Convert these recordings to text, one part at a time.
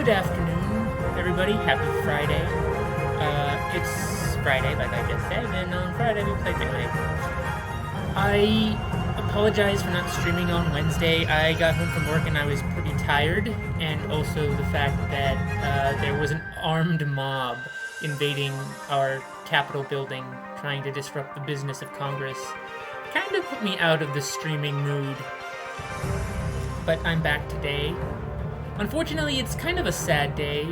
Good afternoon, everybody. Happy Friday. It's Friday, like I just said, and on Friday we play Melee. I apologize for not streaming on Wednesday. I got home from work and I was pretty tired, and also the fact that there was an armed mob invading our Capitol building, trying to disrupt the business of Congress, kind of put me out of the streaming mood. But I'm back today. Unfortunately, it's kind of a sad day.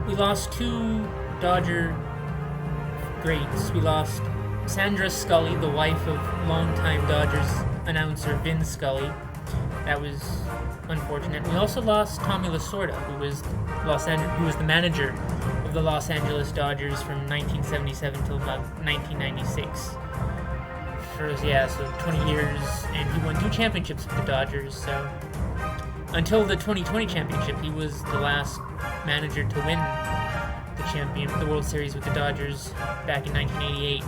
We lost two Dodger greats. We lost Sandra Scully, the wife of longtime Dodgers announcer Vin Scully. That was unfortunate. We also lost Tommy Lasorda, who was the manager of the Los Angeles Dodgers from 1977 till about 1996. So 20 years, and he won 2 championships with the Dodgers, so until the 2020 championship, he was the last manager to win the World Series with the Dodgers back in 1988.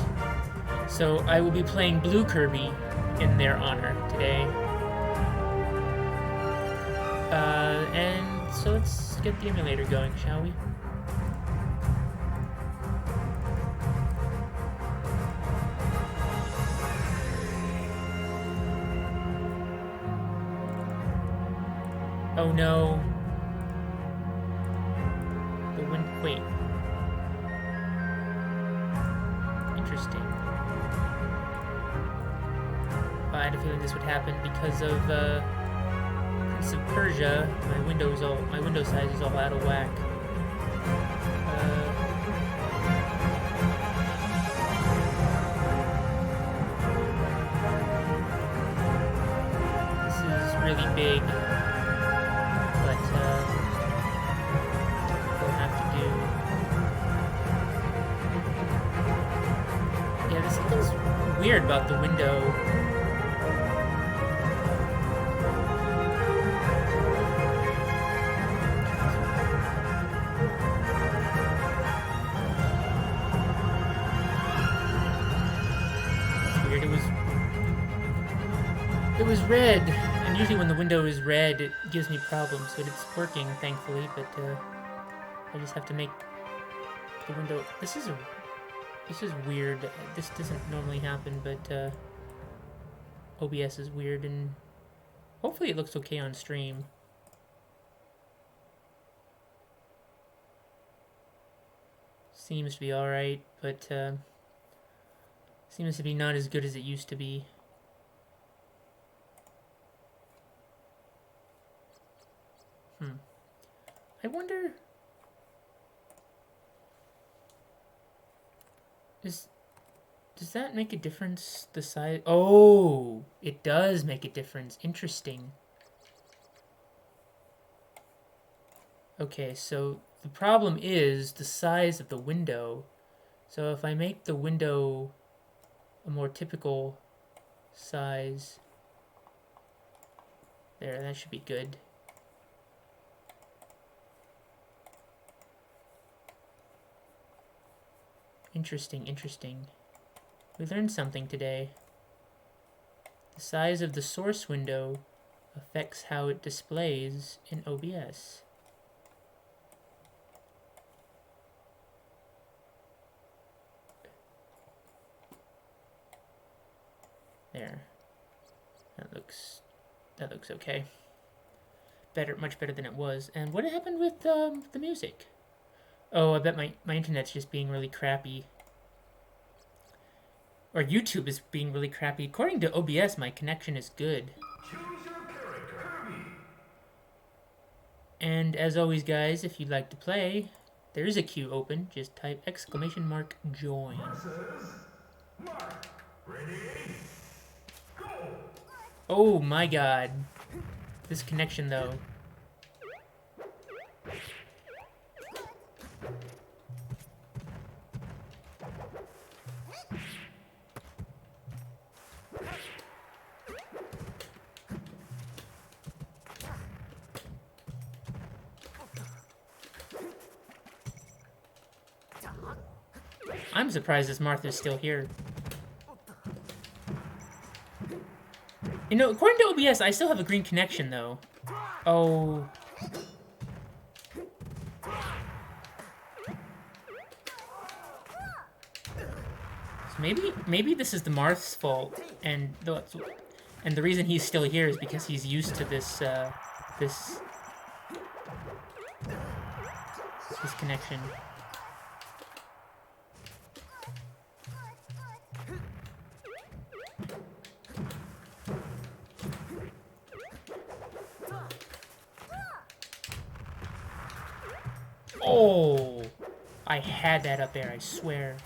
So I will be playing Blue Kirby in their honor today. And so let's get the emulator going, shall we? Oh no. Wait. Interesting. I had a feeling this would happen because of Prince of Persia. My window size is all out of whack. This is really big. Weird about the window. That's weird. It was red, and usually when the window is red, it gives me problems. But it's working, thankfully. But I just have to make the window. This is weird. This doesn't normally happen, but OBS is weird, and hopefully it looks okay on stream. Seems to be alright, but seems to be not as good as it used to be. I wonder... Does that make a difference, the size? Oh, it does make a difference. Interesting. Okay, so the problem is the size of the window. So if I make the window a more typical size, there, that should be good. Interesting. We learned something today. The size of the source window affects how it displays in OBS. There. That looks okay. Much better than it was. And what happened with the music? Oh, I bet my internet's just being really crappy. Or YouTube is being really crappy. According to OBS, my connection is good. Choose your character. And as always, guys, if you'd like to play, there is a queue open. Just type !join. Oh my god. This connection, though. I'm surprised this Martha's still here. You know, according to OBS, I still have a green connection, though. Oh. So maybe this is the Marth's fault, and the reason he's still here is because he's used to this this connection. Oh, I had that up there, I swear.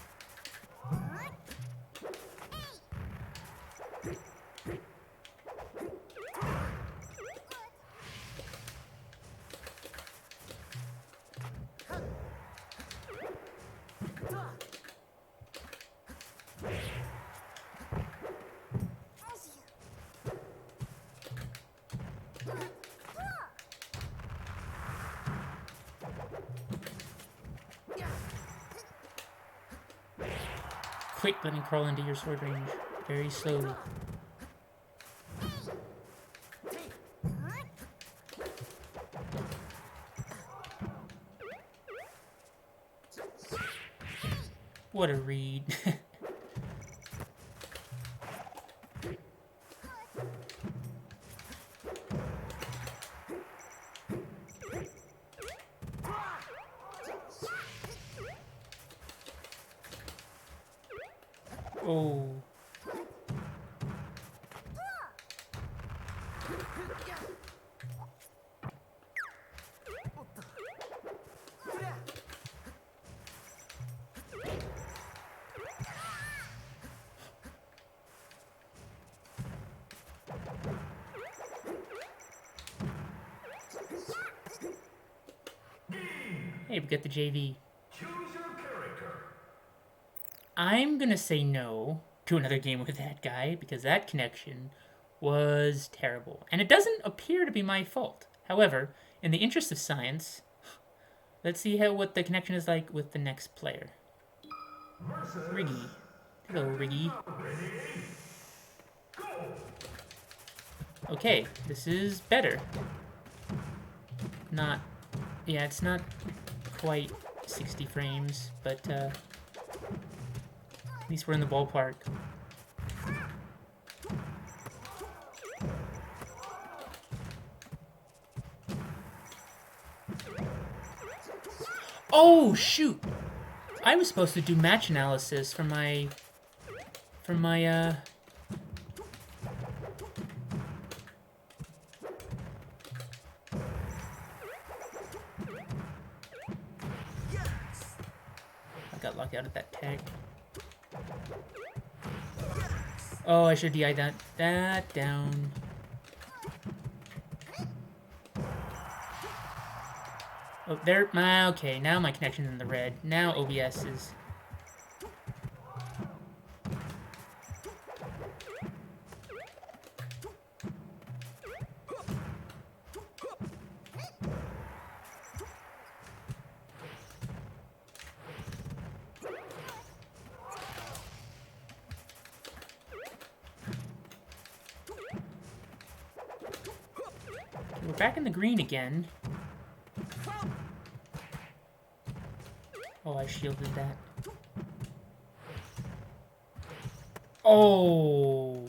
Quick, let me crawl into your sword range. Very slowly. What a read. Oh. Hey, we got the JV. Choose your character. I'm gonna say no to another game with that guy because that connection was terrible. And it doesn't appear to be my fault. However, in the interest of science, let's see what the connection is like with the next player. Riggy. Hello, Riggy. Okay, this is better. Not... Yeah, it's not quite 60 frames, but at least we're in the ballpark. Oh, shoot! I was supposed to do match analysis for my... I got lucky out of that tag. Oh, I should DI that down. Oh, there. Okay, now my connection's in the red. Now OBS is... We're back in the green again. Oh, I shielded that. Oh!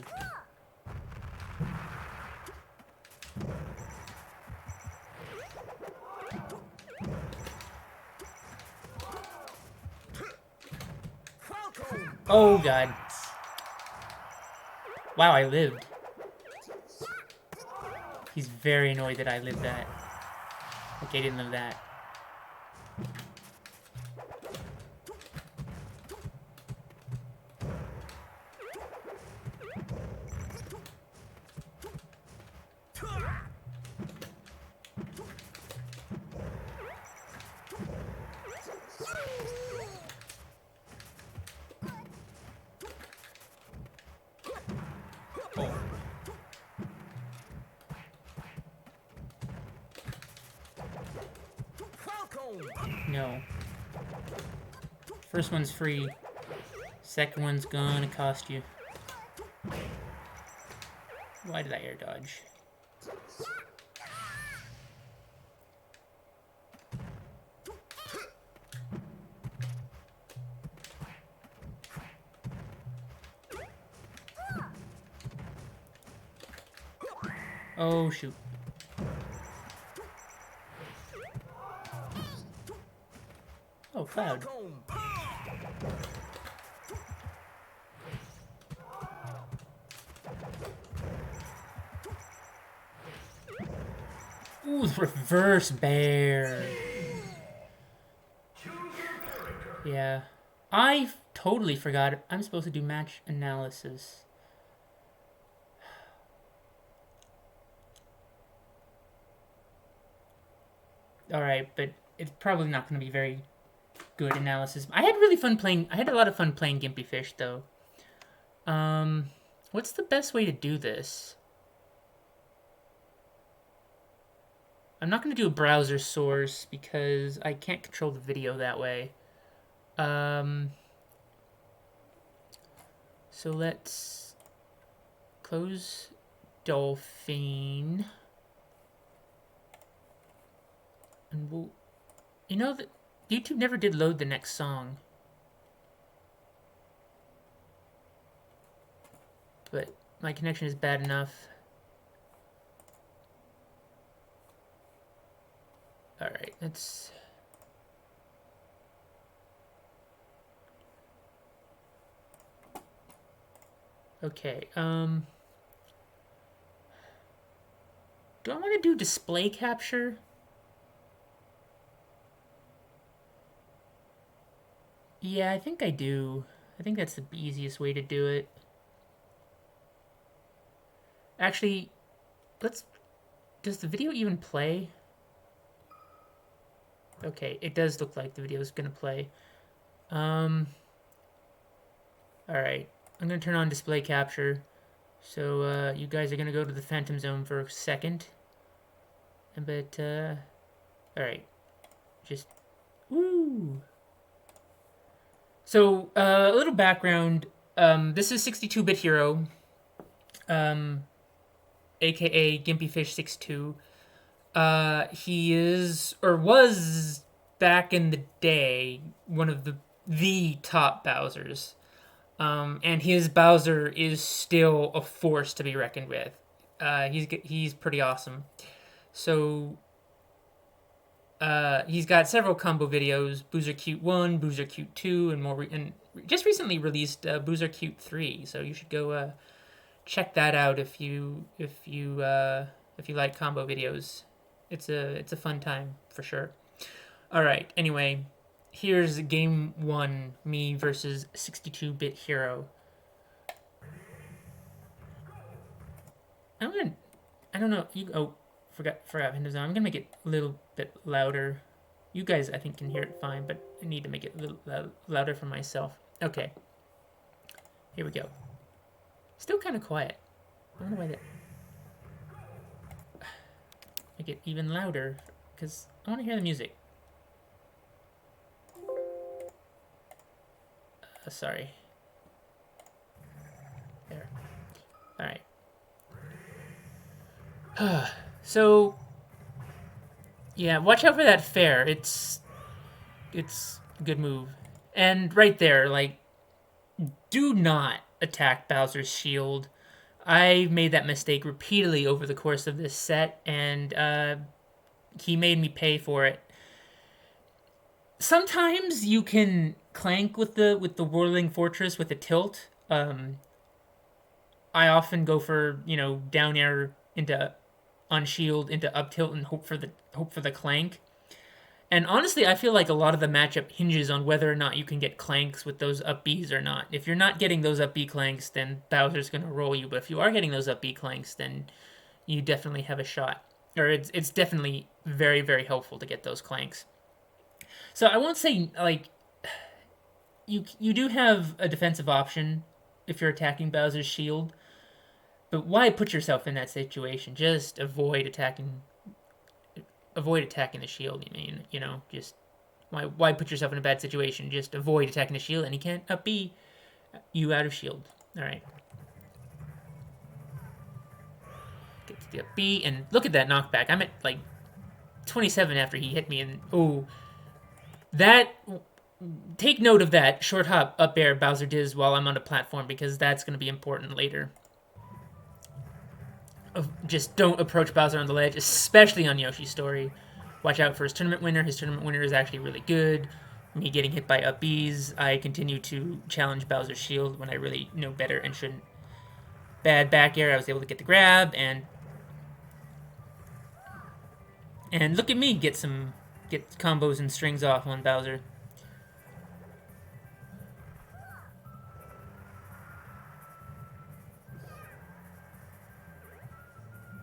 Oh, God. Wow, I lived. He's very annoyed that I lived that. Okay, I didn't live that. No. First one's free. Second one's gonna cost you. Why did I air dodge? Oh, shoot. Oh, Cloud. Ooh, reverse bear. Yeah. I totally forgot. I'm supposed to do match analysis. Alright, but it's probably not going to be very good analysis. I had really fun playing. I had a lot of fun playing Gimpy Fish, though. What's the best way to do this? I'm not going to do a browser source because I can't control the video that way. So let's close Dolphin. And we'll... You know that YouTube never did load the next song. But my connection is bad enough. Alright, let's... Okay, do I want to do display capture? Yeah, I think I do. I think that's the easiest way to do it. Actually, let's... Does the video even play? Okay, it does look like the video is gonna play. Alright. I'm gonna turn on display capture. So, you guys are gonna go to the Phantom Zone for a second. But, alright. Just... Woo! So, a little background. This is 62BitHero. AKA GimpyFish62. He is, or was, back in the day, one of the top Bowsers. And his Bowser is still a force to be reckoned with. He's pretty awesome. So, he's got several combo videos: Boozer Cute 1, Boozer Cute 2, and just recently released Boozer Cute 3. So you should go check that out if you like combo videos. It's a fun time for sure. All right. Anyway, here's game 1, me versus 62BitHero. I don't know. Forgot Phantom Zone. I'm gonna make it a little bit louder. You guys, I think, can hear it fine, but I need to make it a little louder for myself. Okay. Here we go. Still kind of quiet. I don't know why that... Make it even louder, because I want to hear the music. Sorry. There. Alright. So... Yeah, watch out for that fair. It's a good move. And right there, like, do not attack Bowser's shield. I made that mistake repeatedly over the course of this set, and he made me pay for it. Sometimes you can clank with the Whirling Fortress with a tilt. I often go for, down air into on shield into up tilt and hope for the clank. And honestly, I feel like a lot of the matchup hinges on whether or not you can get clanks with those up Bs or not. If you're not getting those up B clanks, then Bowser's going to roll you. But if you are getting those up B clanks, then you definitely have a shot. Or it's definitely very, very helpful to get those clanks. So I won't say, like, you do have a defensive option if you're attacking Bowser's shield. But why put yourself in that situation? Just avoid attacking the shield. Just why put yourself in a bad situation? Just avoid attacking the shield, and he can't up B you out of shield. All right. Get to the up B, and look at that knockback. I'm at like 27 after he hit me, and take note of that short hop up air Bowser does while I'm on a platform, because that's going to be important later. just don't approach Bowser on the ledge, especially on Yoshi's Story. Watch out for his tournament winner. His tournament winner is actually really good. Me getting hit by up Bs, I continue to challenge Bowser's shield when I really know better and shouldn't. Bad back air, I was able to get the grab, and look at me get combos and strings off on Bowser.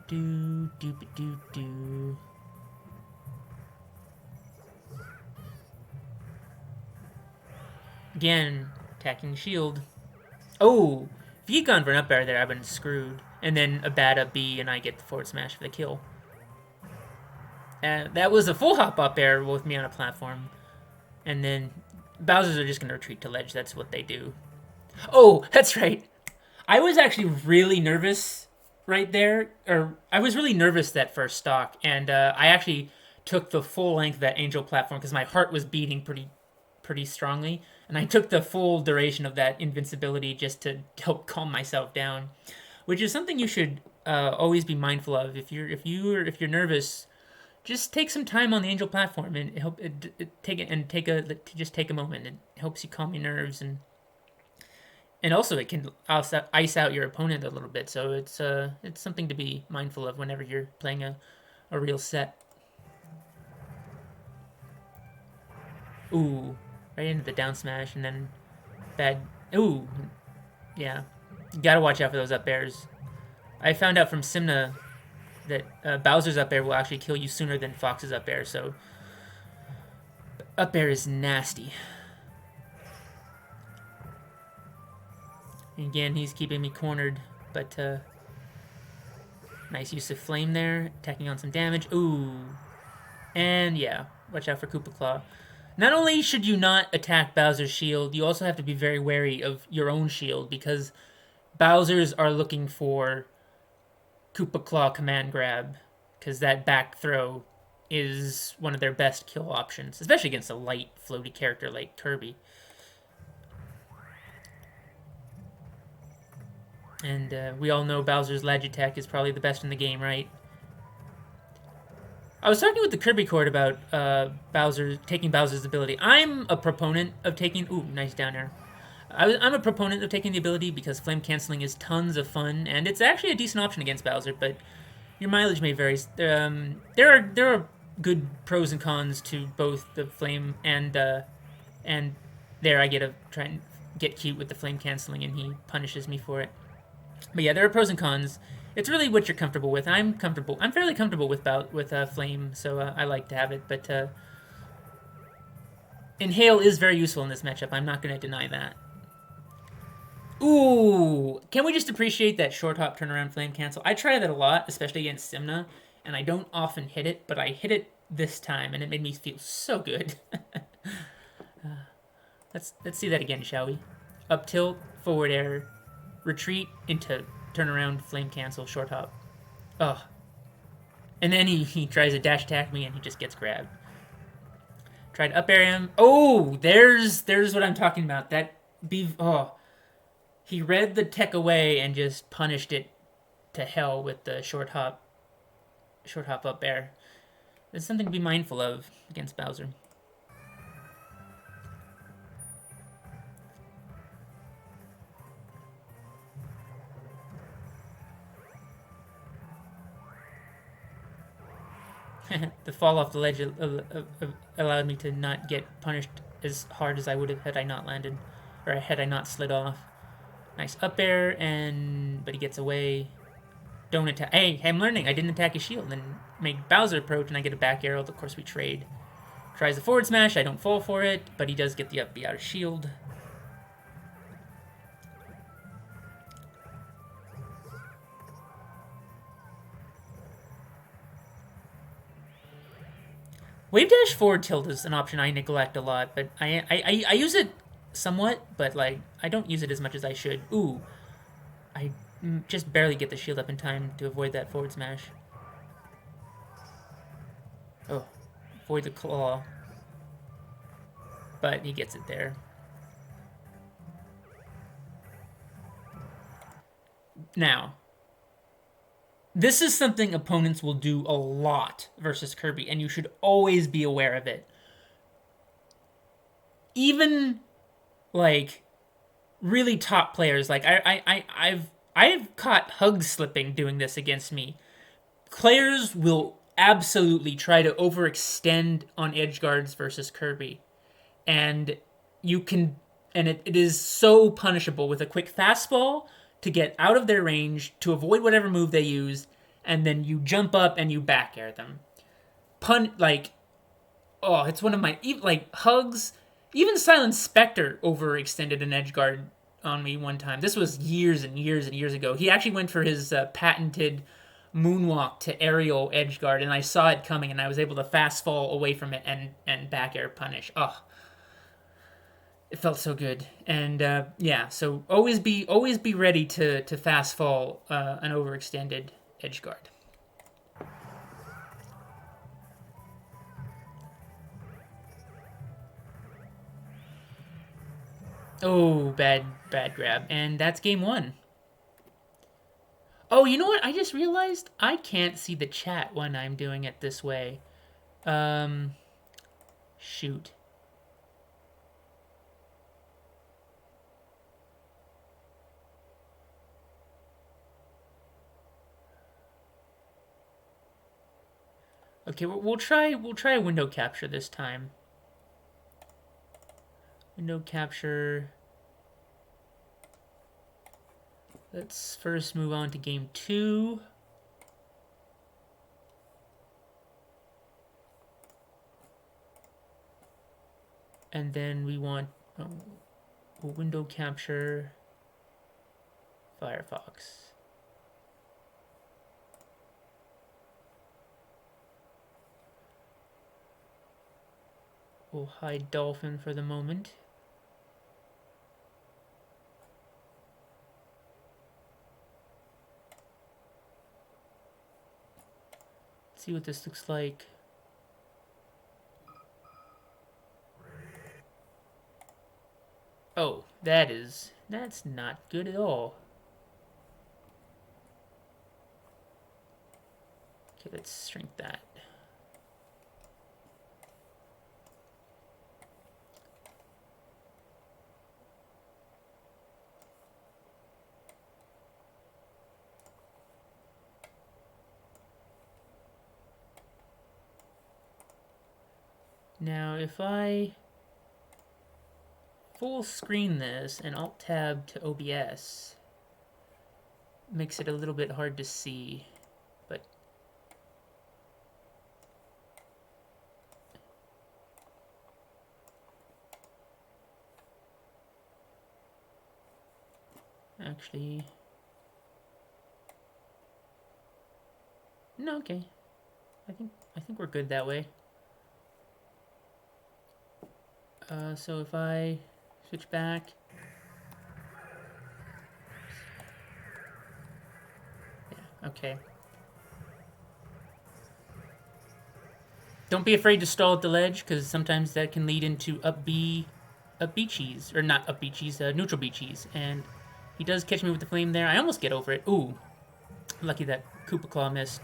Do do do do. Again, attacking shield. Oh, if he'd gone for an up air there, I've been screwed. And then a bad up B, and I get the forward smash for the kill. That was a full hop up air with me on a platform. And then Bowsers are just going to retreat to ledge. That's what they do. Oh, that's right. I was actually really nervous right there. Or I was really nervous that first stock. And I actually took the full length of that Angel platform because my heart was beating pretty strongly. And I took the full duration of that invincibility just to help calm myself down. Which is something you should always be mindful of. If you're nervous, just take some time on the Angel platform and take a moment. It helps you calm your nerves, and also it can ice out your opponent a little bit. So it's something to be mindful of whenever you're playing a real set. Ooh, right into the down smash, and then bad. Ooh, yeah, you gotta watch out for those up airs. I found out from Simna that Bowser's up air will actually kill you sooner than Fox's up air, so up air is nasty. And again, he's keeping me cornered, but nice use of flame there, attacking on some damage. Ooh, and yeah, watch out for Koopa Claw. Not only should you not attack Bowser's shield, you also have to be very wary of your own shield, because Bowser's are looking for Koopa Claw command grab, because that back throw is one of their best kill options, especially against a light, floaty character like Kirby. And we all know Bowser's ledge attack is probably the best in the game, right? I was talking with the Kirby Court about taking Bowser's ability. I'm a proponent of taking... Ooh, nice down air. I'm a proponent of taking the ability because flame canceling is tons of fun, and it's actually a decent option against Bowser, but your mileage may vary. There are good pros and cons to both the flame and there I get to try and get cute with the flame canceling, and he punishes me for it. But yeah, there are pros and cons. It's really what you're comfortable with. I'm fairly comfortable with flame, so I like to have it. But Inhale is very useful in this matchup. I'm not going to deny that. Ooh, can we just appreciate that short hop turnaround flame cancel? I try that a lot, especially against Simna, and I don't often hit it, but I hit it this time, and it made me feel so good. Let's see that again, shall we? Up tilt, forward air, retreat into turnaround flame cancel, short hop. Oh. And then he tries to dash attack me, and he just gets grabbed. Tried up air him. Oh, there's what I'm talking about. He read the tech away and just punished it to hell with the short hop up air. That's something to be mindful of against Bowser. The fall off the ledge allowed me to not get punished as hard as I would have had I not landed, or had I not slid off. Nice up air, but he gets away. Don't attack. Hey, I'm learning. I didn't attack his shield. Then make Bowser approach, and I get a back arrow. Of course, we trade. Tries the forward smash. I don't fall for it, but he does get the up B out of shield. Wave dash forward tilt is an option I neglect a lot, but I use it somewhat, but like I don't use it as much as I should. Ooh, I just barely get the shield up in time to avoid that forward smash. Oh, avoid the claw, but he gets it there. Now, This is something opponents will do a lot versus Kirby, and you should always be aware of it. Even like really top players, like I've caught hug slipping doing this against me. Players will absolutely try to overextend on edge guards versus Kirby, and you can, and it is so punishable with a quick fastball to get out of their range to avoid whatever move they use, and then you jump up and you back air them. Like, oh, it's one of my like hugs. Even Silent Spectre overextended an edge guard on me one time. This was years and years and years ago. He actually went for his patented moonwalk to aerial edge guard, and I saw it coming, and I was able to fast fall away from it and back air punish. Oh, it felt so good. And yeah, so always be ready to fast fall an overextended edge guard. Oh, bad grab, and that's game one. Oh, you know what? I just realized I can't see the chat when I'm doing it this way. Shoot. Okay, we'll try a window capture this time. Window capture. Let's first move on to game two. And then we want window capture Firefox. We'll hide Dolphin for the moment. Let's see what this looks like. Oh, that's not good at all. Okay, let's shrink that. Now, if I full screen this and Alt Tab to OBS, makes it a little bit hard to see, but actually, no, okay. I think we're good that way. So if I switch back, yeah, okay. Don't be afraid to stall at the ledge, because sometimes that can lead into up B cheese, or not up B cheese, neutral B cheese, and he does catch me with the flame there. I almost get over it. Ooh, lucky that Koopa Claw missed.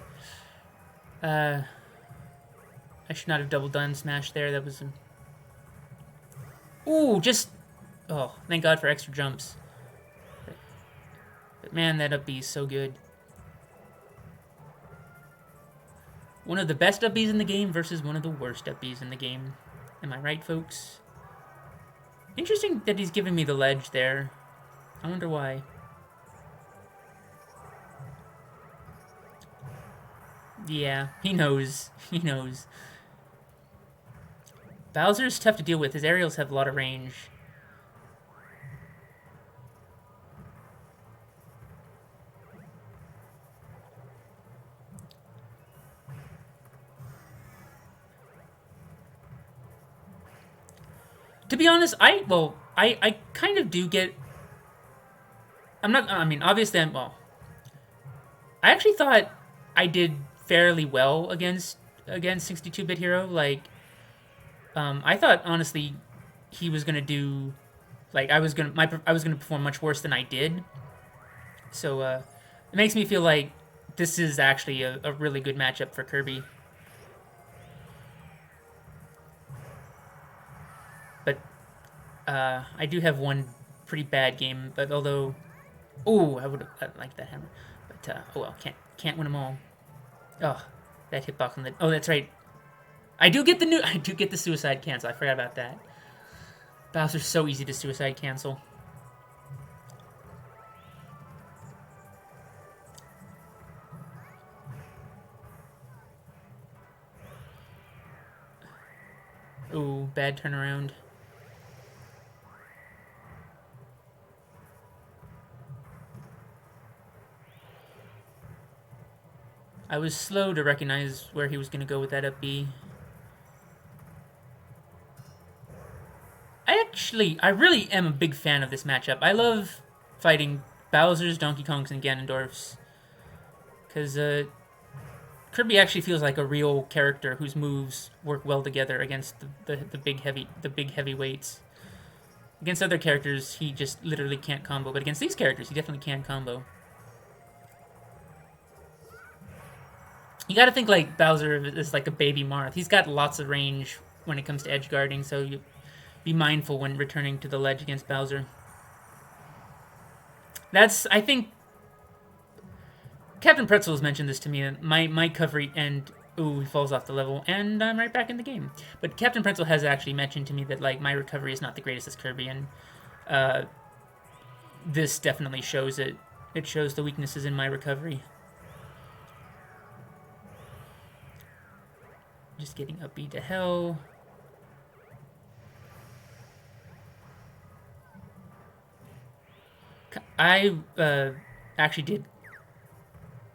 I should not have double done smash there. That was ooh, just... Oh, thank God for extra jumps. But man, that up B is so good. One of the best up Bs in the game versus one of the worst up Bs in the game. Am I right, folks? Interesting that he's giving me the ledge there. I wonder why. Yeah, he knows. He knows. Bowser's tough to deal with. His aerials have a lot of range. To be honest, I kind of do get... I mean, obviously I actually thought I did fairly well against 62BitHero. Like, I thought honestly he was gonna do, like, I was gonna perform much worse than I did. So it makes me feel like this is actually a really good matchup for Kirby. But I do have one pretty bad game, but although... Oh, I would like that hammer. But, oh well, can't win them all. Oh, that hitbox on the... Oh, that's right. I do get the suicide cancel. I forgot about that. Bowser's so easy to suicide cancel. Ooh, bad turnaround. I was slow to recognize where he was going to go with that up B. I really am a big fan of this matchup. I love fighting Bowser's, Donkey Kong's, and Ganondorf's. Because Kirby actually feels like a real character whose moves work well together against the big heavyweights. Against other characters, he just literally can't combo, but against these characters, he definitely can combo. You gotta think like Bowser is like a baby Marth. He's got lots of range when it comes to edge guarding, so you be mindful when returning to the ledge against Bowser. I think, Captain Pretzel has mentioned this to me. My cover and ooh, he falls off the level, and I'm right back in the game. But Captain Pretzel has actually mentioned to me that like my recovery is not the greatest as Kirby, and this definitely shows it. It shows the weaknesses in my recovery. Just getting up B to hell. I actually did.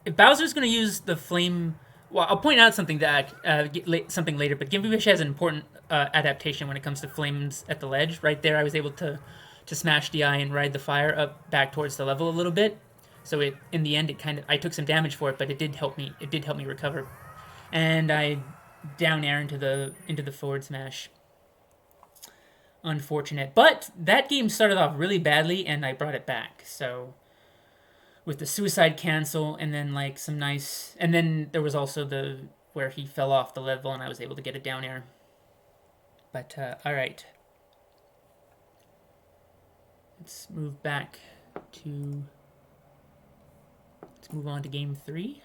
If Bowser's going to use the flame, well, I'll point out something that something later. But Gimpy Fish has an important adaptation when it comes to flames at the ledge. Right there, I was able to smash DI and ride the fire up back towards the level a little bit. So in the end, I took some damage for it, but it did help me. It did help me recover, and I down air into the forward smash. Unfortunate, but that game started off really badly, and I brought it back. So with the suicide cancel, and then like some nice, and then there was also the where he fell off the level, and I was able to get a down air. But all right, let's move on to game 3.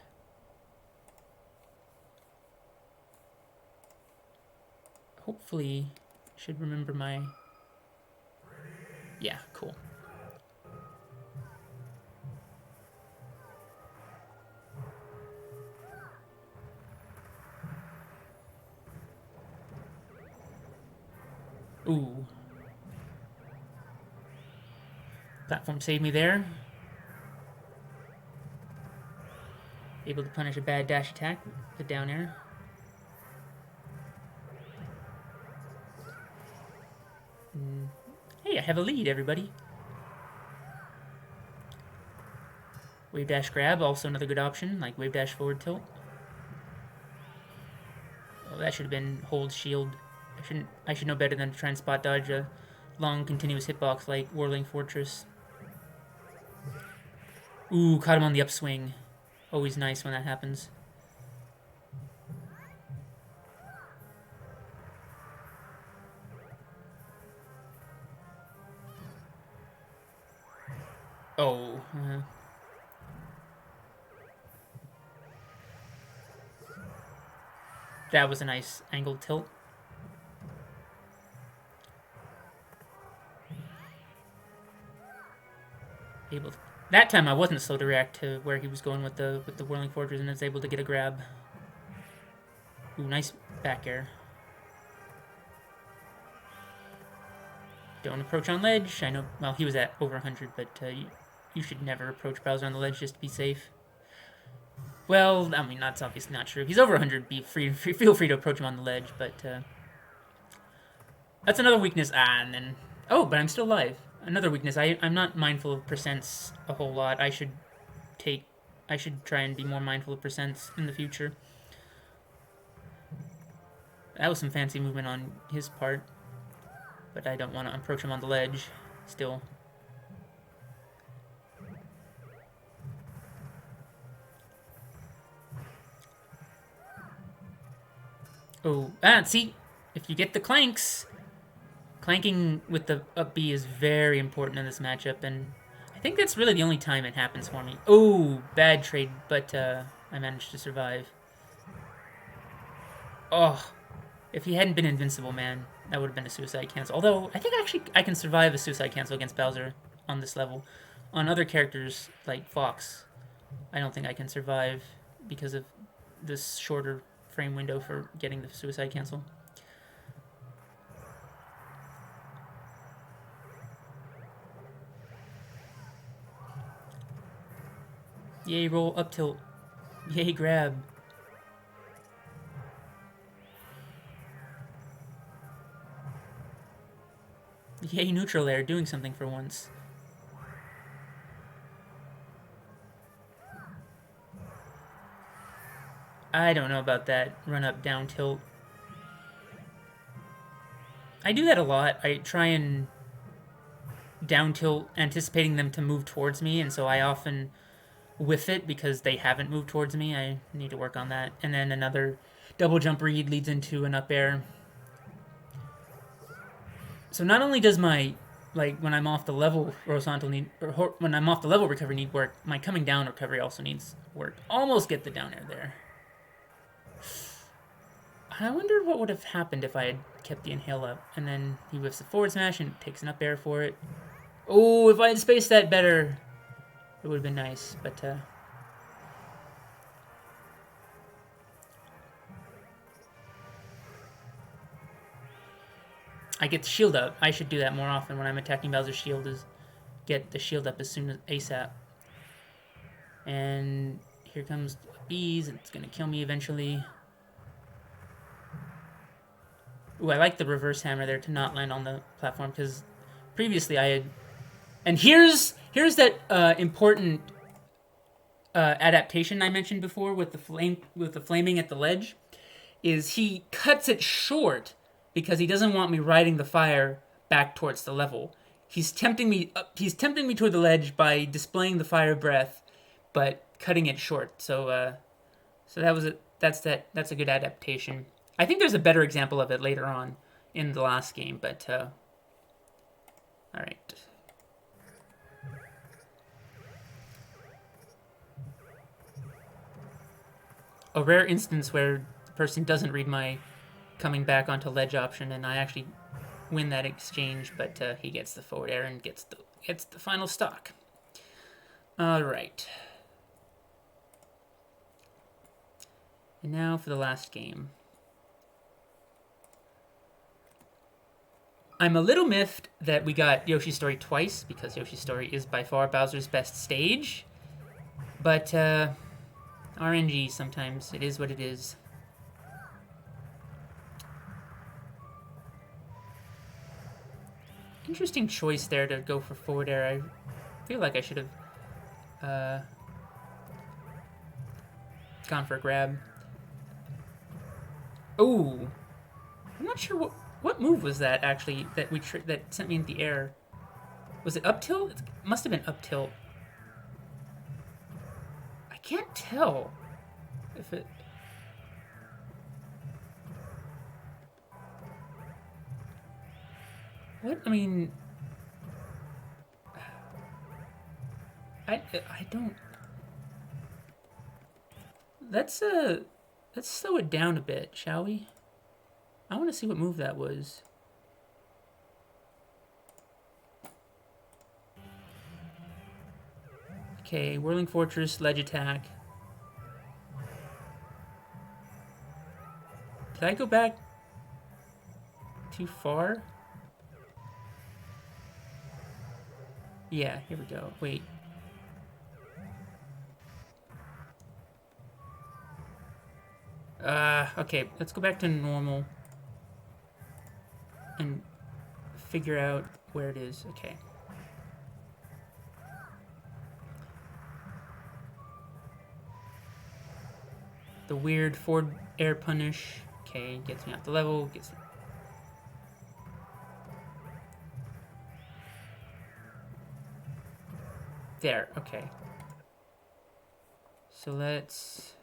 Hopefully, should remember my... Yeah, cool. Ooh. Platform saved me there. Able to punish a bad dash attack with the down air. Hey, I have a lead, everybody. Wave dash grab, also another good option, like wave dash forward tilt. Oh, that should have been hold shield. I should know better than to try and spot dodge a long continuous hitbox like Whirling Fortress. Ooh, caught him on the upswing. Always nice when that happens. Oh. That was a nice angled tilt. That time I wasn't slow to react to where he was going with the Whirling Fortress, and was able to get a grab. Ooh, nice back air. Don't approach on ledge. I know, well, he was at over 100, but you should never approach Bowser on the ledge just to be safe. Well, I mean, that's obviously not true. If he's over 100, feel free to approach him on the ledge, but that's another weakness. And then... Oh, but I'm still alive. Another weakness. I'm not mindful of percents a whole lot. I should try and be more mindful of percents in the future. That was some fancy movement on his part, but I don't want to approach him on the ledge still. Oh, see, if you get the clanks, clanking with the up B is very important in this matchup, and I think that's really the only time it happens for me. Oh, bad trade, but I managed to survive. Oh, if he hadn't been invincible, man, that would have been a suicide cancel. Although, I think actually I can survive a suicide cancel against Bowser on this level. On other characters, like Fox, I don't think I can survive because of this shorter frame window for getting the suicide cancel. Yay, roll up tilt. Yay, grab. Yay, neutral air, doing something for once. I don't know about that run up down tilt. I do that a lot. I try and down tilt anticipating them to move towards me, and so I often whiff it because they haven't moved towards me. I need to work on that. And then another double jump read leads into an up air. So not only does my when I'm off the level horizontal need or when I'm off the level recovery need work, my coming down recovery also needs work. Almost get the down air there. I wonder what would have happened if I had kept the inhale up, and then he whiffs the forward smash and takes an up air for it. Oh, if I had spaced that better, it would have been nice, but I get the shield up. I should do that more often when I'm attacking Bowser's shield, is get the shield up as soon as ASAP. And here comes bees. It's gonna kill me eventually. Ooh, I like the reverse hammer there to not land on the platform, because previously I had... And here's that important adaptation I mentioned before with the flaming at the ledge, is he cuts it short because he doesn't want me riding the fire back towards the level. He's tempting me toward the ledge by displaying the fire breath, but cutting it short. So that's a good adaptation. I think there's a better example of it later on in the last game, but all right. A rare instance where the person doesn't read my coming back onto ledge option, and I actually win that exchange, but he gets the forward air and gets the final stock. All right. And now for the last game. I'm a little miffed that we got Yoshi's Story twice, because Yoshi's Story is by far Bowser's best stage. But RNG sometimes. It is what it is. Interesting choice there to go for forward air. I feel like I should have gone for a grab. Ooh. I'm not sure what move was that, actually, that that sent me into the air. Was it up tilt? It must have been up tilt. I can't tell if it... What? I mean... I don't... Let's slow it down a bit, shall we? I want to see what move that was. Okay, Whirling Fortress, ledge attack. Did I go back too far? Yeah, here we go. Wait. Okay, let's go back to normal and figure out where it is. Okay. The weird forward air punish. Okay, gets me off the level. Gets... There, okay. So let's...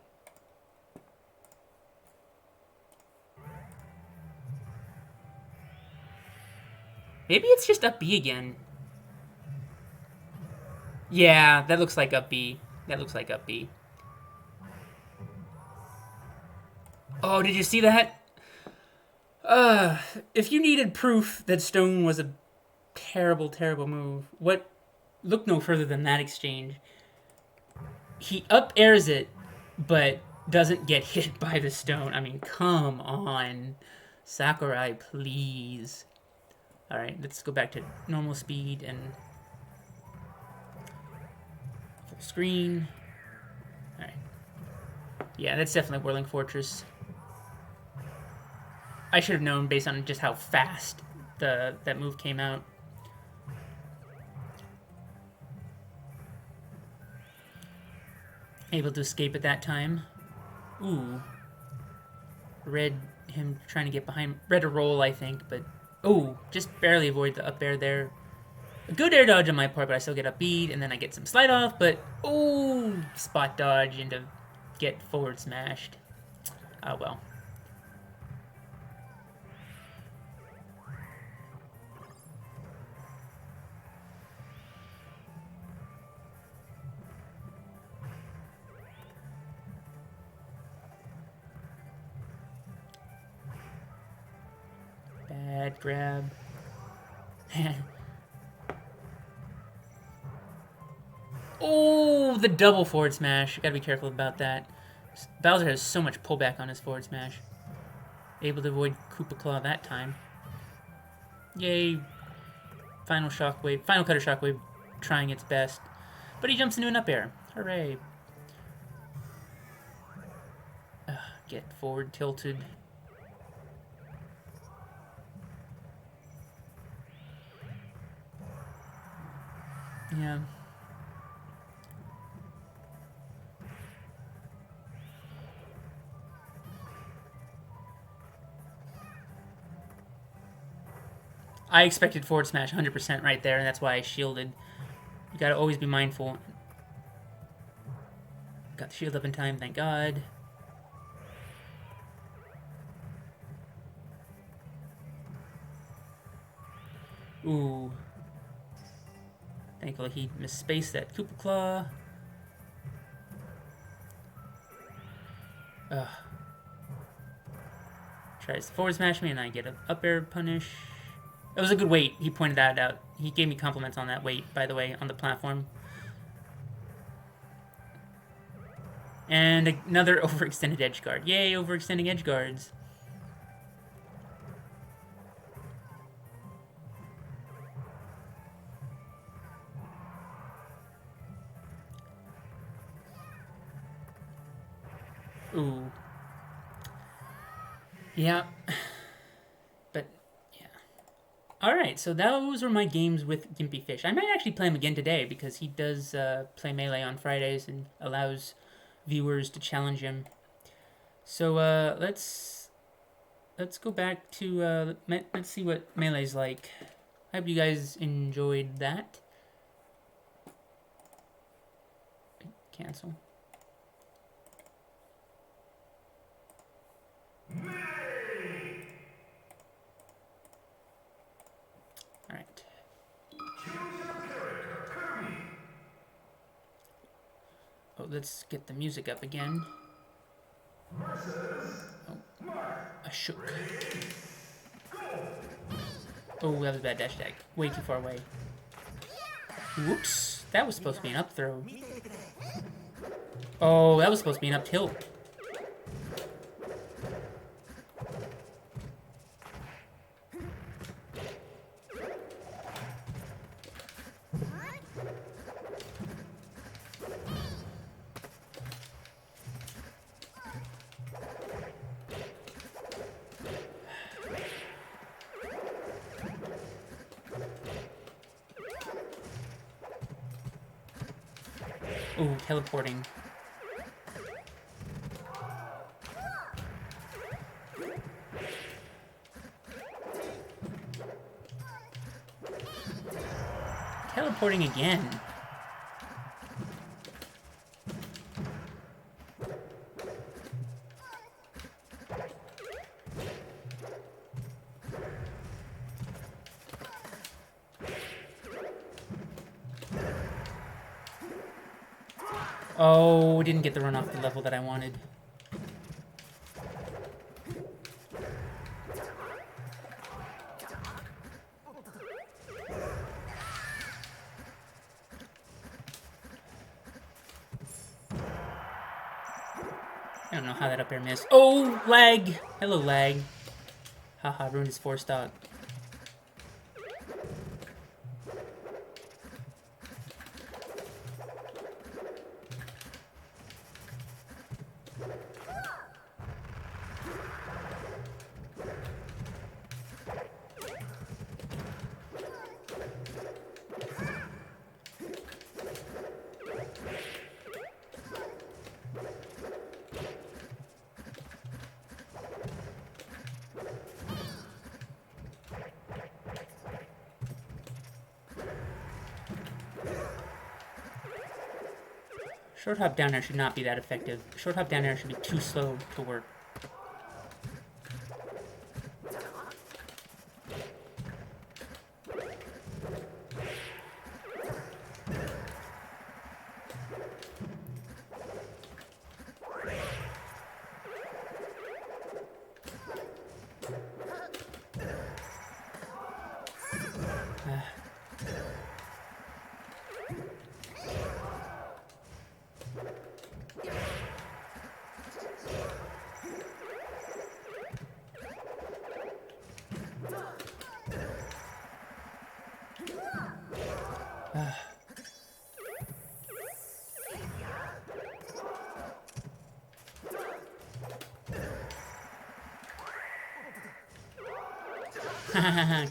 Maybe it's just up B again. Yeah, that looks like up B. That looks like up B. Oh, did you see that? If you needed proof that stone was a terrible, terrible move, look no further than that exchange. He up airs it, but doesn't get hit by the stone. I mean, come on. Sakurai, please. Alright, let's go back to normal speed and full screen. Alright. Yeah, that's definitely Whirling Fortress. I should have known based on just how fast that move came out. Able to escape at that time. Ooh. Read him trying to get behind. Read a roll, I think, but... Oh, just barely avoid the up air there. A good air dodge on my part, but I still get up beat, and then I get some slide off, but... Oh, spot dodge into get forward smashed. Oh, well. Bad grab. Oh, the double forward smash. Gotta be careful about that. Bowser has so much pullback on his forward smash. Able to avoid Koopa Claw that time. Yay. Final shockwave. Final cutter shockwave trying its best. But he jumps into an up air. Hooray. Get forward tilted. Yeah. I expected forward smash 100% right there, and that's why I shielded. You gotta always be mindful. Got the shield up in time, thank God. Ooh. Thankfully he misspaced that Koopa Claw. Ugh. Tries to forward smash me and I get an up air punish. It was a good weight. He pointed that out. He gave me compliments on that weight, by the way, on the platform. And another overextended edge guard. Yay, overextending edge guards. Ooh. Yeah. But, yeah. Alright, so those were my games with Gimpy Fish. I might actually play him again today because he does play Melee on Fridays and allows viewers to challenge him. So let's go back to let's see what Melee's like. I hope you guys enjoyed that. Cancel. Alright. Oh, let's get the music up again. Oh, I shook. Oh, that was a bad dash attack. Way too far away. Whoops. That was supposed to be an up throw. Oh, that was supposed to be an up tilt. Ooh, teleporting. Teleporting again. Oh, didn't get the run off the level that I wanted. I don't know how that up air missed. Oh, lag! Hello, lag. Haha, ruined his 4-stock. Short hop down air should not be that effective. Short hop down air should be too slow to work.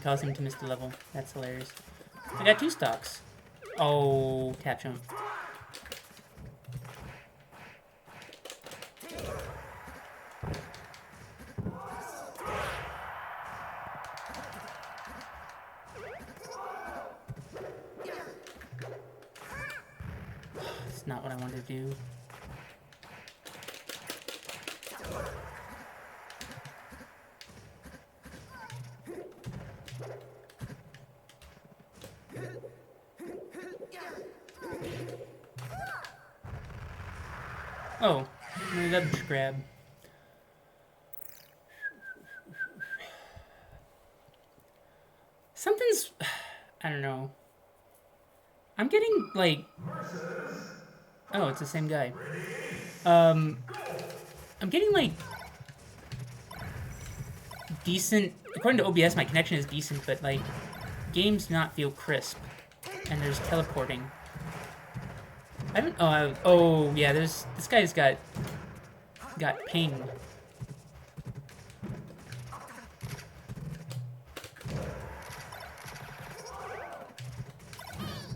Cause him to miss the level. That's hilarious. I got 2 stocks. Oh, tap jump. It's not what I wanted to do. Oh, ledge grab. Something's... I don't know. I'm getting, like... Oh, it's the same guy. I'm getting, like... decent... According to OBS, my connection is decent, but, like... games do not feel crisp. And there's teleporting. I haven't... Oh, yeah, there's... This guy's got ping.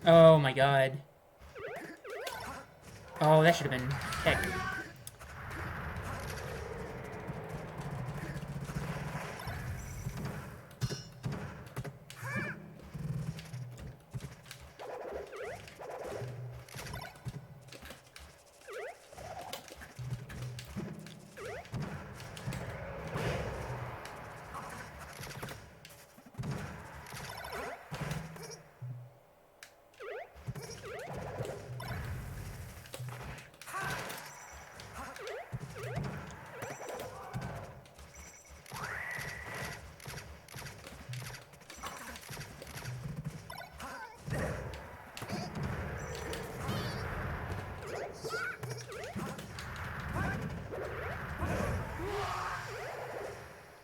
Oh my god. Oh, that should have been heck.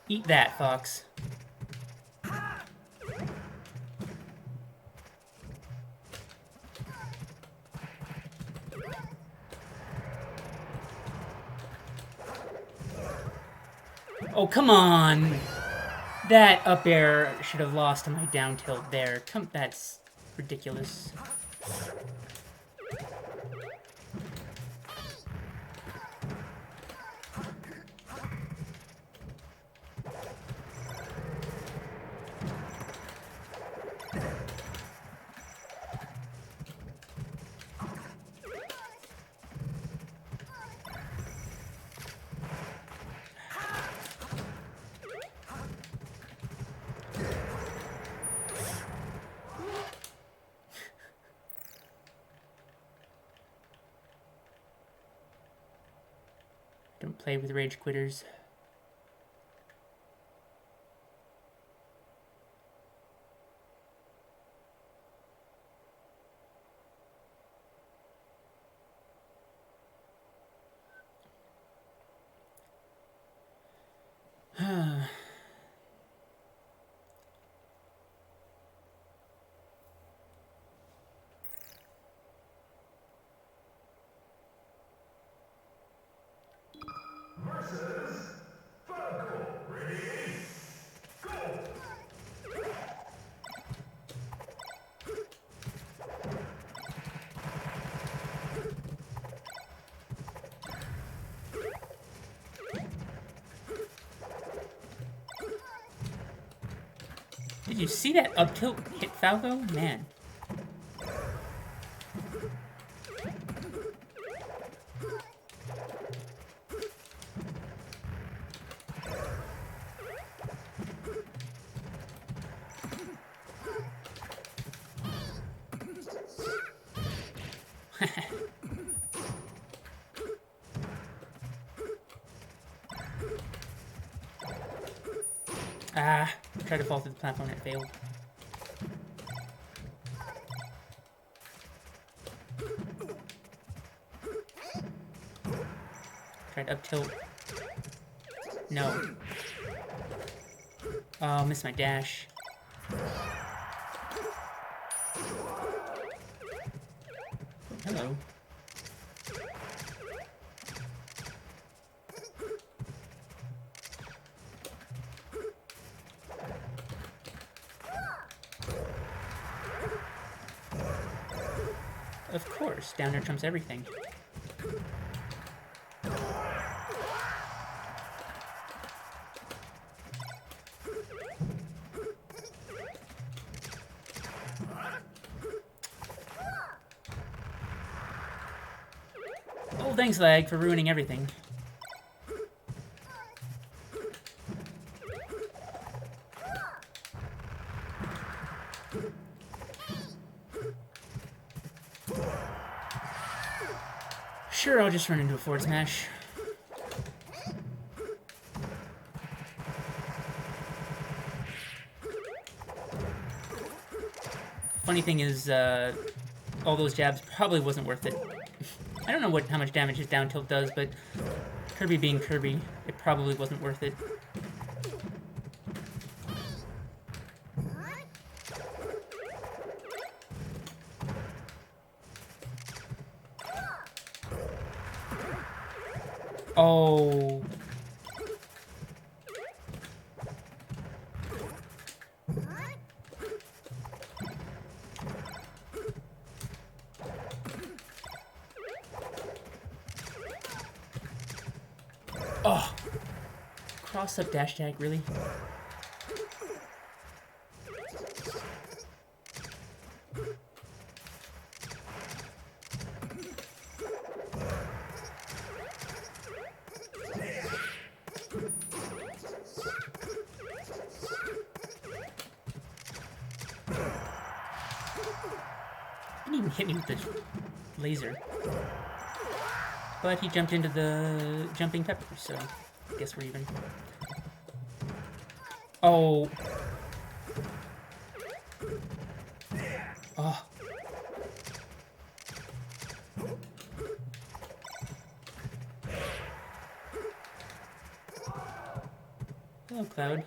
Eat that, Fox. Oh, come on! That up air should have lost to my down tilt there. That's ridiculous. Don't play with rage quitters. Versus Falco. Ready? Go! Did you see that up tilt hit Falco? Man. Tried to fall through the platform and it failed. Tried up tilt. No. Oh, missed my dash. Hello. Of course, down there trumps everything. Oh, thanks, lag, for ruining everything. Sure, I'll just run into a forward smash. Funny thing is, all those jabs probably wasn't worth it. I don't know how much damage his down tilt does, but Kirby being Kirby, it probably wasn't worth it. Oh. Oh. Cross up dash tag, really? Didn't even hit me with the laser. But he jumped into the jumping pepper, so I guess we're even. Oh. Oh. Hello, Cloud.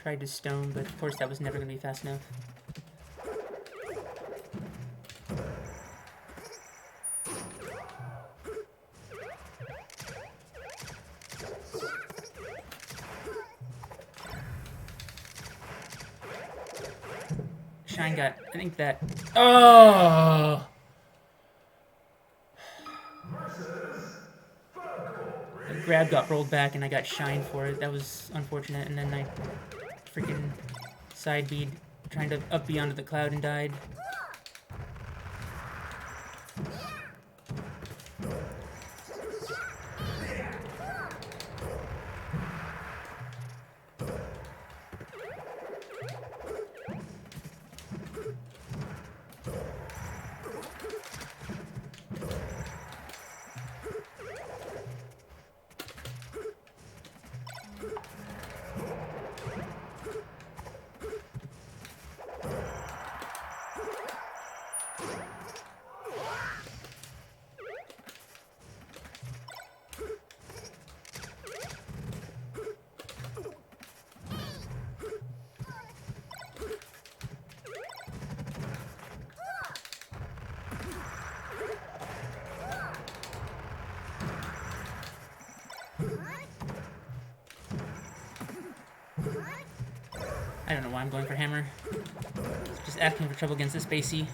Tried to stone, but of course that was never going to be fast enough. Shine got, I think that. Oh! The grab got rolled back and I got shine for it. That was unfortunate, and then I freaking side bead trying to up B onto the cloud and died. I don't know why I'm going for hammer. Just asking for trouble against this spacey.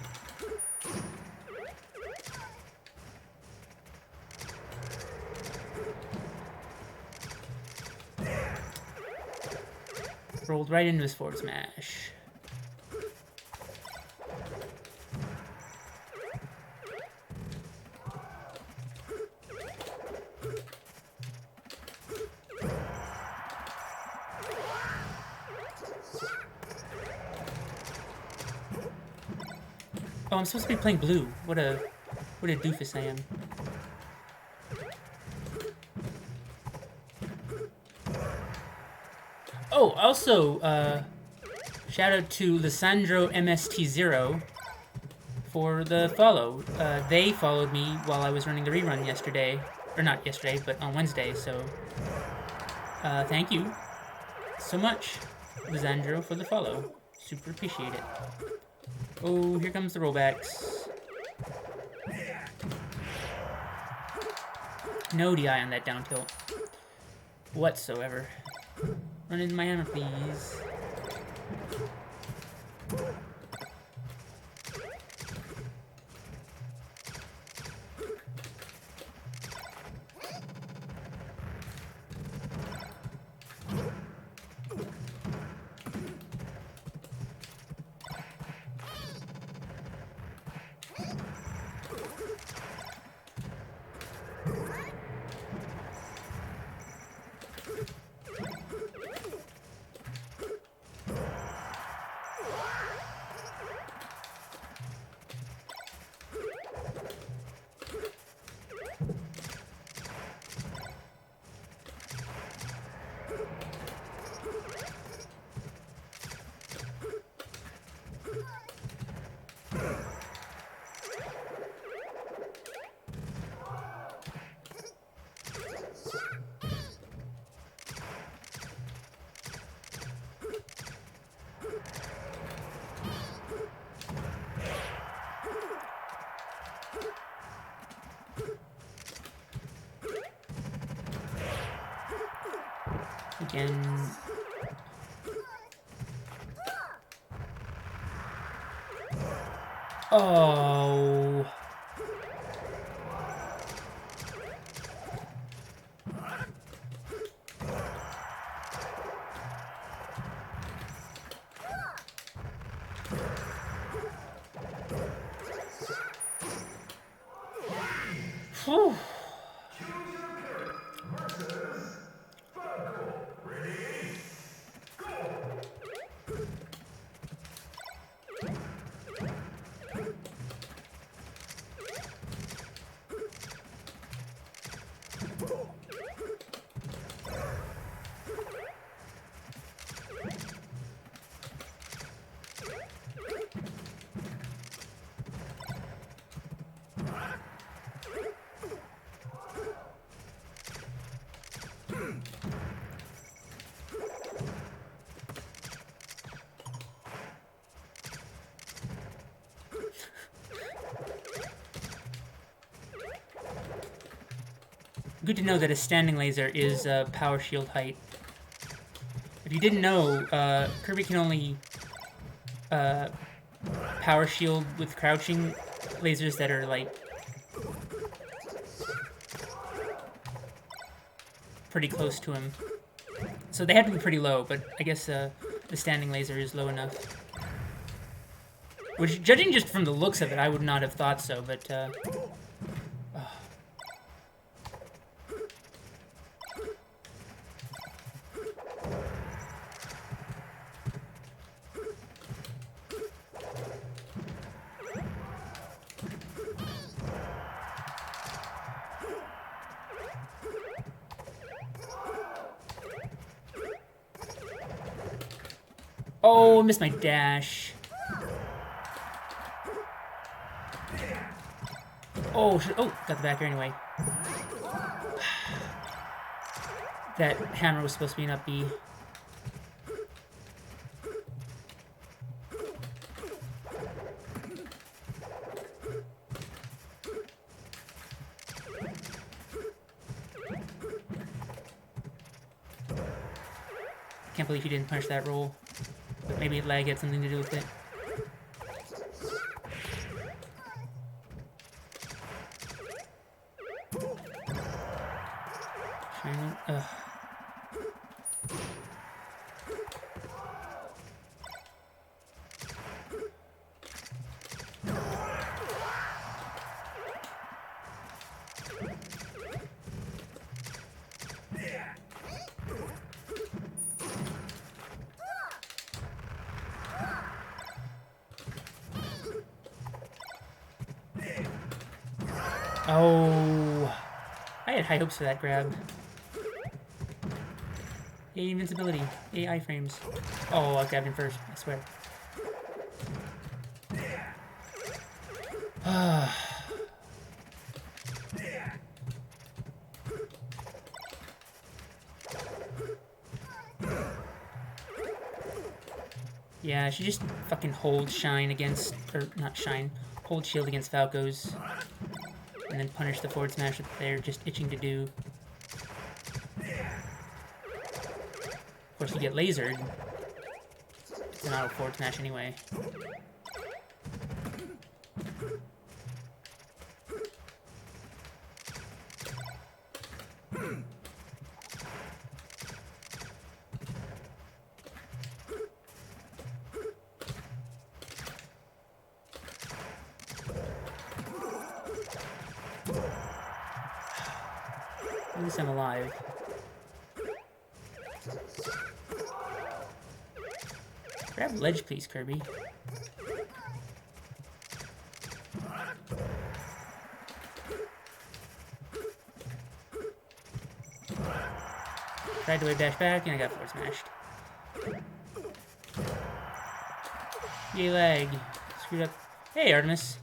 Rolled right into his forward smash. Oh, I'm supposed to be playing blue. What a doofus I am. Oh, also, shout out to Lissandro MST0 for the follow. They followed me while I was running the rerun yesterday. Or not yesterday, but on Wednesday, so... thank you so much, Lissandro, for the follow. Super appreciate it. Oh, here comes the rollbacks. No DI on that down tilt. Whatsoever. Run into my hammer, please. Again. Oh. Whew. Good to know that a standing laser is power shield height. If you didn't know, Kirby can only power shield with crouching lasers that are like pretty close to him. So they have to be pretty low, but I guess the standing laser is low enough. Which, judging just from the looks of it, I would not have thought so, but oh, I missed my dash. Oh, got the back air anyway. That hammer was supposed to be an up B. Can't believe he didn't punish that roll. But maybe lag had something to do with it. Ugh. Oh, I had high hopes for that grab. Yay, invincibility. Yay, iframes. Oh, I grabbed him first, I swear. Yeah, she just fucking hold shine against, or not shine, hold shield against Falco's. And then punish the forward smash that they're just itching to do. Of course, you get lasered. It's an auto forward smash anyway. At least I'm alive. Grab ledge, please, Kirby. Tried to wave dash back, and I got forward smashed. Yay, lag. Screwed up. Hey, Artemis.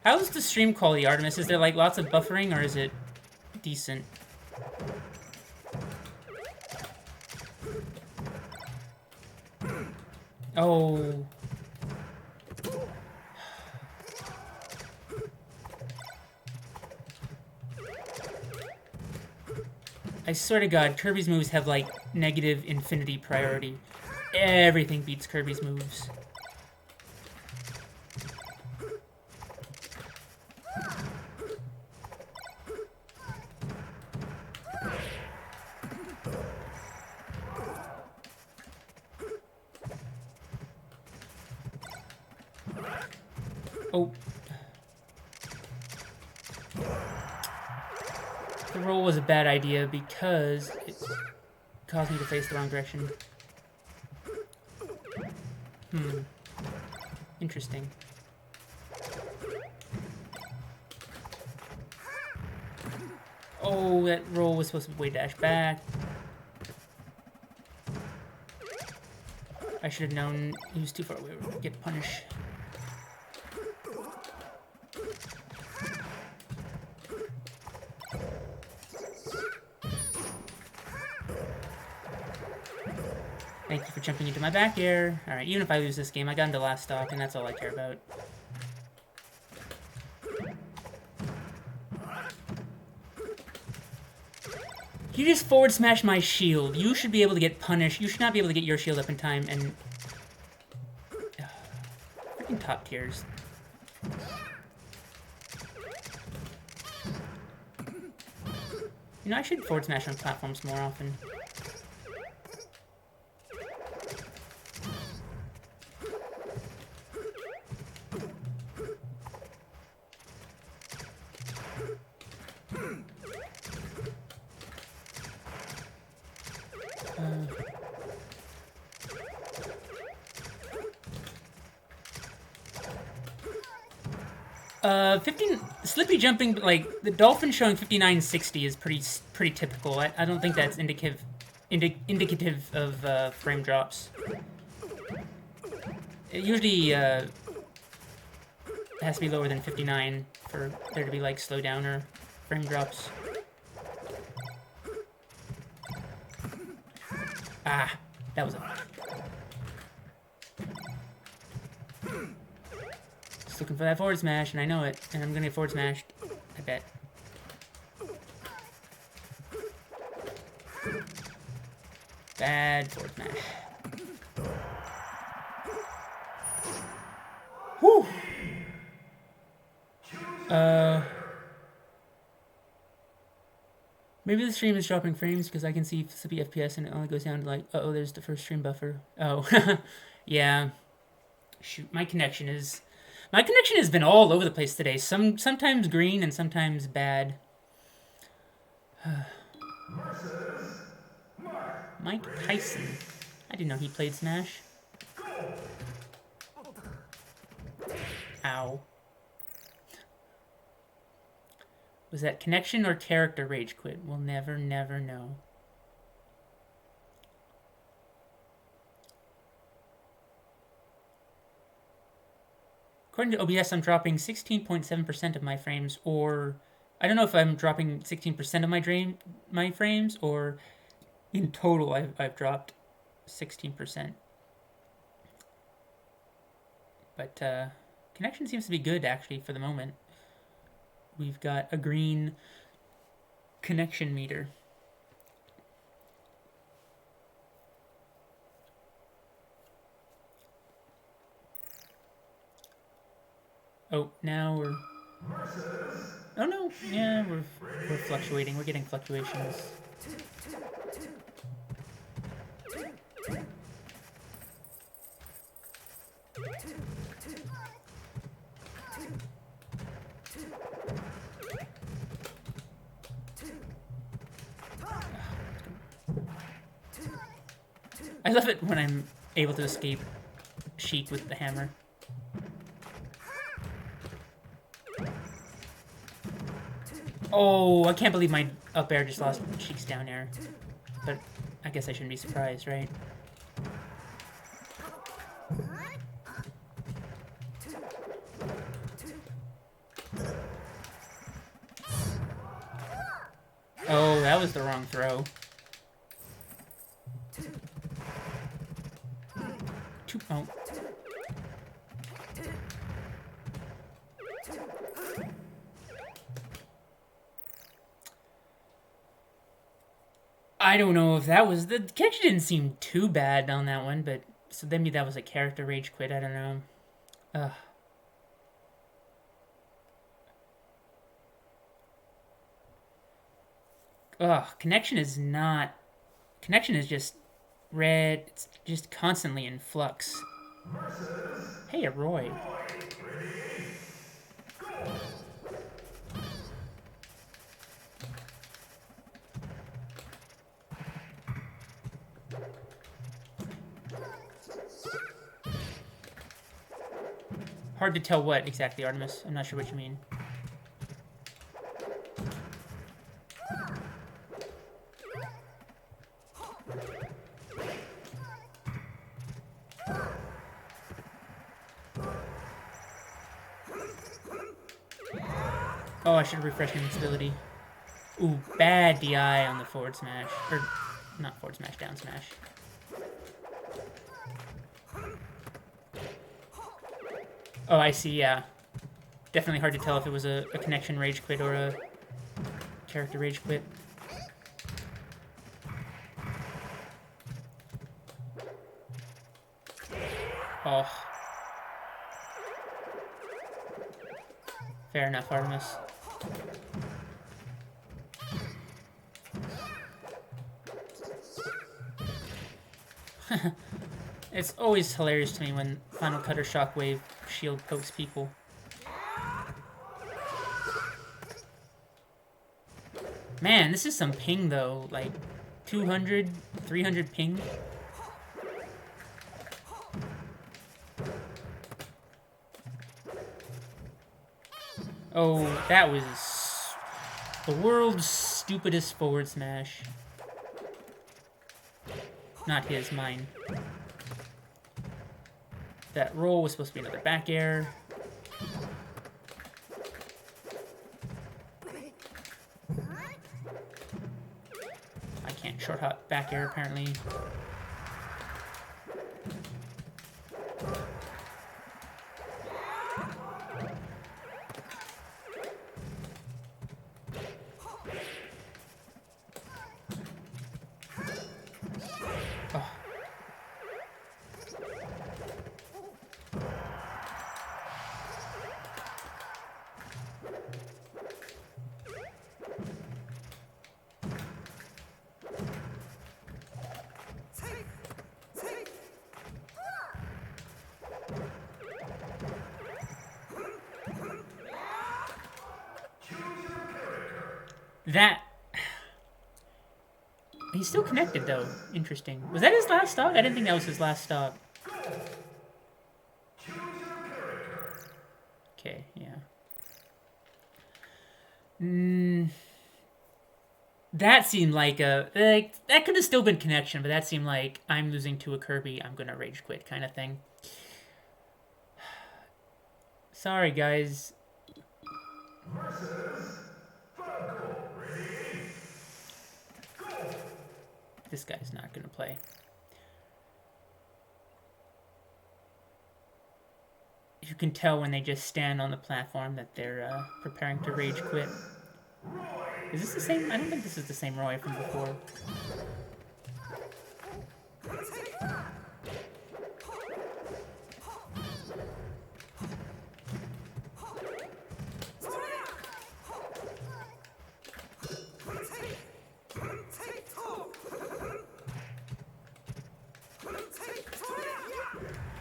How's the stream quality, Artemis? Is there, like, lots of buffering, or is it decent? Oh. I swear to God, Kirby's moves have, like, negative infinity priority. Everything beats Kirby's moves. Oh. The roll was a bad idea because it caused me to face the wrong direction. Interesting. Oh, that roll was supposed to be way dash back. I should have known he was too far away to get punished. Thank you for jumping into my back air. Alright, even if I lose this game, I got into last stock, and that's all I care about. You just forward smash my shield. You should be able to get punished. You should not be able to get your shield up in time, and... freaking top tiers. You know, I should forward smash on platforms more often. Slippy jumping, like, the dolphin showing 5960 is pretty typical. I don't think that's indicative of frame drops. It usually has to be lower than 59 for there to be, like, slowdown or frame drops. Ah, that was a... Just looking for that forward smash, and I know it, and I'm gonna get forward smashed. I bet. Bad forward smash. Whew. Maybe the stream is dropping frames because I can see 30 FPS and it only goes down to like, uh-oh, there's the first stream buffer. Oh, yeah. Shoot, my connection has been all over the place today. Sometimes green and sometimes bad. Mike Tyson. I didn't know he played Smash. Ow. Was that connection or character rage quit? We'll never know. According to OBS, I'm dropping 16.7% of my frames, or I don't know if I'm dropping 16% of my frames, or in total I've dropped 16%. But connection seems to be good actually for the moment. We've got a green connection meter. Oh, now we're... Oh no, yeah, we're fluctuating. We're getting fluctuations. I love it when I'm able to escape Sheik with the hammer. Oh, I can't believe my up air just lost Sheik's down air. But I guess I shouldn't be surprised, right? Oh, that was the wrong throw. Oh. I don't know if that was... The catch didn't seem too bad on that one, but... So maybe that was a character rage quit, I don't know. Ugh. Ugh, connection is not... Connection is just red. It's just constantly in flux. Hey, Roy. Hard to tell what exactly, Artemis. I'm not sure what you mean. Oh, I should refresh my instability. Ooh, bad DI on the forward smash. Or, not forward smash, down smash. Oh, I see, yeah. Definitely hard to tell if it was a connection rage quit or a character rage quit. Oh. Fair enough, Artemis. It's always hilarious to me when Final Cut or Shockwave shield pokes people. Man, this is some ping though, like 200, 300 ping. Oh, that was the world's stupidest forward smash. Not his, mine. That roll was supposed to be another back air. I can't short hop back air apparently. That... He's still connected, though. Interesting. Was that his last stock? I didn't think that was his last stock. Okay, yeah. That seemed like a... that could have still been connection, but that seemed like I'm losing to a Kirby, I'm gonna rage quit kind of thing. Sorry, guys. This guy's not gonna play. You can tell when they just stand on the platform that they're preparing to rage quit. Is this the same? I don't think this is the same Roy from before.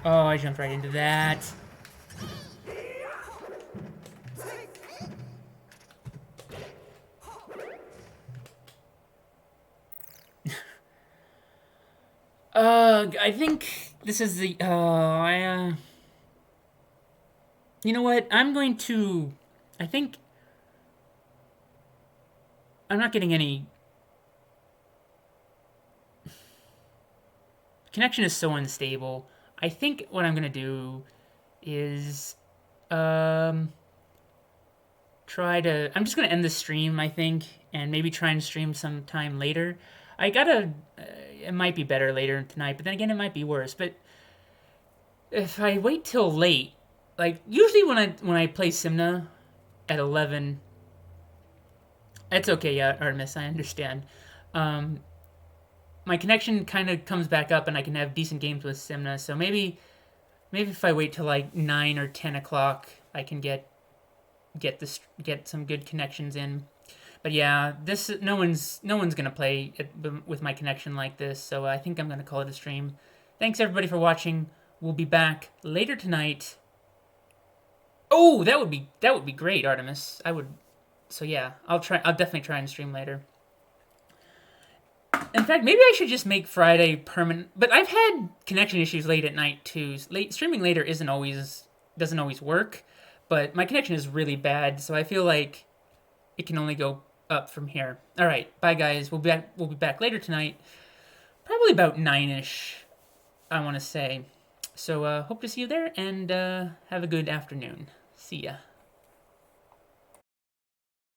Oh, I jumped right into that. I think this is the, you know what, I'm going to, I think, I'm not getting any, connection is so unstable. I think what I'm going to do is, I'm just going to end the stream, I think, and maybe try and stream sometime later. I gotta, it might be better later tonight, but then again, it might be worse. But if I wait till late, like usually when I play Simna at 11, it's okay. Yeah, Artemis, I understand. My connection kind of comes back up, and I can have decent games with Simna. So maybe if I wait till like 9 or 10 o'clock, I can get some good connections in. But yeah, no one's gonna play with my connection like this, so I think I'm gonna call it a stream. Thanks everybody for watching. We'll be back later tonight. Oh, that would be great, Artemis. So yeah, I'll definitely try and stream later. In fact, maybe I should just make Friday permanent. But I've had connection issues late at night too. Streaming later doesn't always work, but my connection is really bad, so I feel like it can only go up from here. All right, bye guys. We'll be back later tonight, probably about 9ish, I want to say. So hope to see you there, and have a good afternoon. See ya.